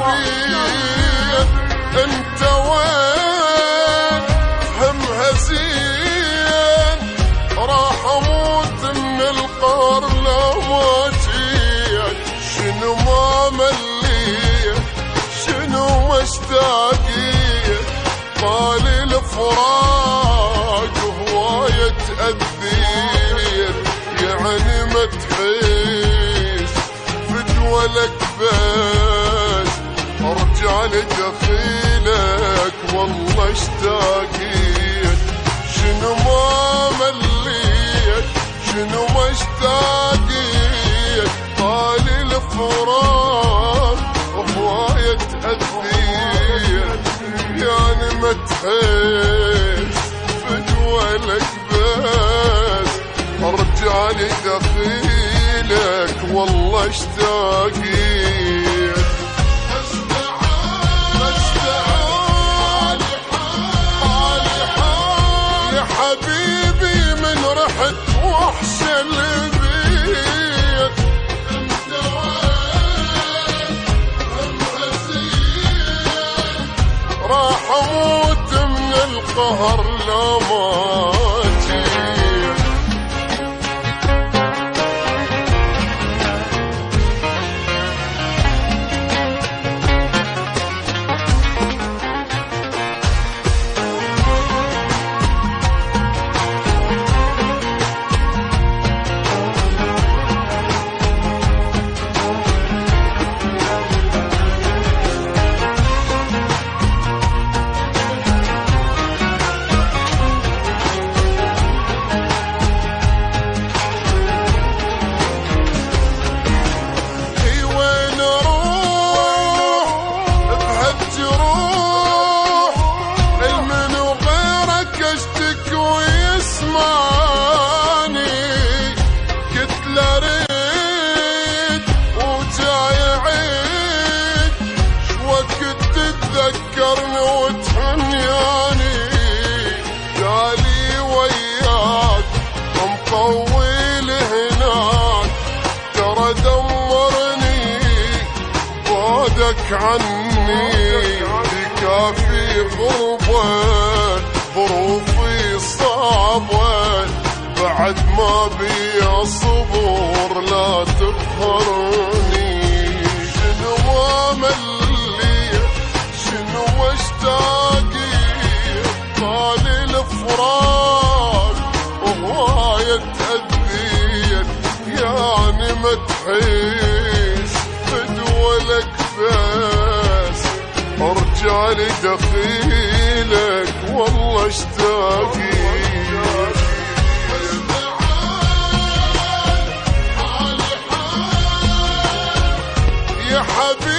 بيه انت وين همها زين راح اموت من القهر لو ما جيت شنو ما مليت شنو مشتاقيت طال الفراق هواية تأذيت يعني ما تحس فدولك بس ارجع لدخيلك والله اشتاقيت شنو ما مليت شنو ما اشتاقيت طال الفراق هواية تأذيت يعني ما تحس فدولك بس ارجع لدخيلك والله اشتاقيت يا حبيبي من رحت وحش البيت انت وين راح اموت من القهر لا ما جيت تذكرني وتهنياني جالي وياك مطول هناك ترى دمرني بعدك عني بكافي غربة ظروفي صعبة بعد ما بي صبور لا تقهرني شنو ما مليت شنو مشتاقيت طال الفراق وهواية تأذيت يعني ما تحس فدولك بس ارجع لدخيلك والله اشتاقيت يا حبيبي